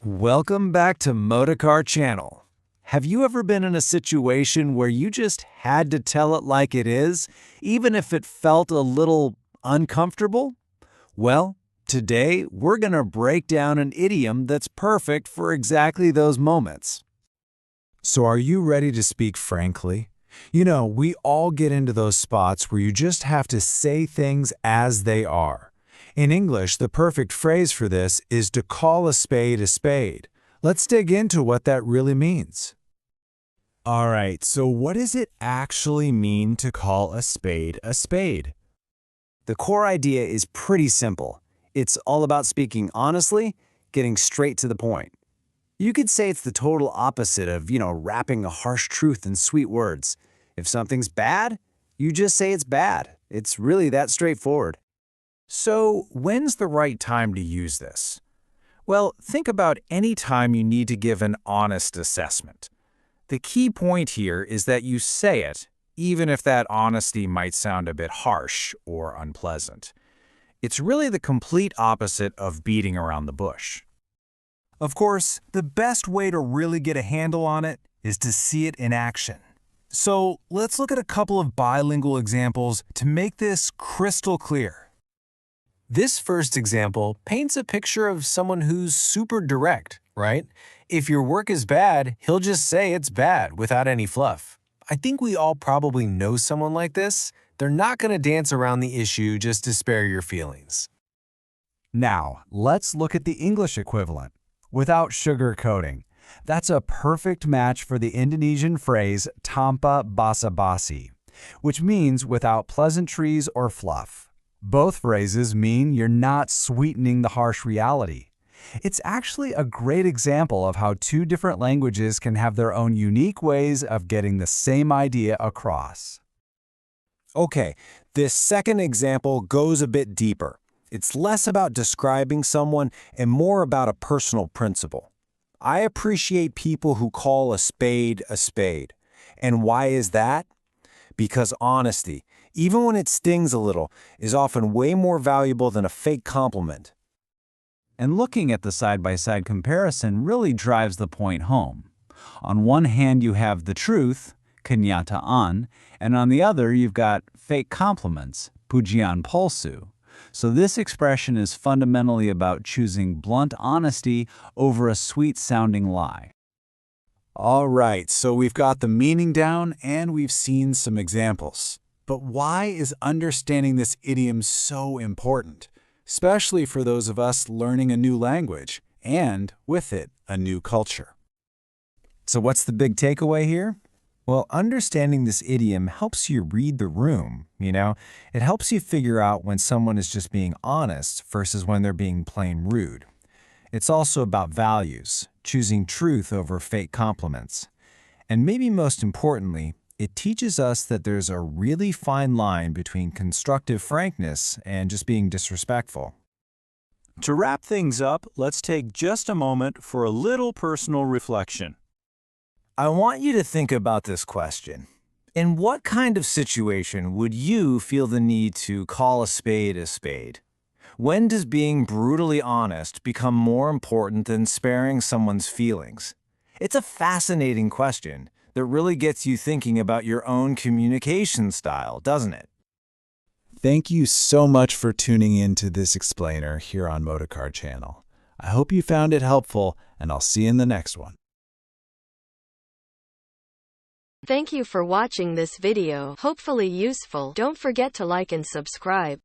Welcome back to Motorcar Channel. Have you ever been in a situation where you just had to tell it like it is, even if it felt a little uncomfortable? Well, today we're going to break down an idiom that's perfect for exactly those moments. So are you ready to speak frankly? You know, we all get into those spots where you just have to say things as they are. In English, the perfect phrase for this is to call a spade a spade. Let's dig into what that really means. All right, so what does it actually mean to call a spade a spade? The core idea is pretty simple. It's all about speaking honestly, getting straight to the point. You could say it's the total opposite of, wrapping a harsh truth in sweet words. If something's bad, you just say it's bad. It's really that straightforward. So, when's the right time to use this? Well, think about any time you need to give an honest assessment. The key point here is that you say it, even if that honesty might sound a bit harsh or unpleasant. It's really the complete opposite of beating around the bush. Of course, the best way to really get a handle on it is to see it in action. So, let's look at a couple of bilingual examples to make this crystal clear. This first example paints a picture of someone who's super direct, right? If your work is bad, he'll just say it's bad without any fluff. I think we all probably know someone like this. They're not going to dance around the issue just to spare your feelings. Now, let's look at the English equivalent, without sugarcoating. That's a perfect match for the Indonesian phrase tanpa basa-basi, which means without pleasantries or fluff. Both phrases mean you're not sweetening the harsh reality. It's actually a great example of how two different languages can have their own unique ways of getting the same idea across. Okay, this second example goes a bit deeper. It's less about describing someone and more about a personal principle. I appreciate people who call a spade a spade. And why is that? Because honesty, even when it stings a little, is often way more valuable than a fake compliment. And looking at the side-by-side comparison really drives the point home. On one hand, you have the truth, kenyataan, and on the other, you've got fake compliments, pujian palsu. So this expression is fundamentally about choosing blunt honesty over a sweet-sounding lie. All right, so we've got the meaning down and we've seen some examples. But why is understanding this idiom so important, especially for those of us learning a new language and, with it, a new culture? So what's the big takeaway here? Well, understanding this idiom helps you read the room, It helps you figure out when someone is just being honest versus when they're being plain rude. It's also about values, choosing truth over fake compliments. And maybe most importantly, it teaches us that there's a really fine line between constructive frankness and just being disrespectful. To wrap things up, let's take just a moment for a little personal reflection. I want you to think about this question. In what kind of situation would you feel the need to call a spade a spade? When does being brutally honest become more important than sparing someone's feelings? It's a fascinating question that really gets you thinking about your own communication style, doesn't it? Thank you so much for tuning in to this explainer here on Motorcar Channel. I hope you found it helpful, and I'll see you in the next one. Thank you for watching this video. Hopefully useful. Don't forget to like and subscribe.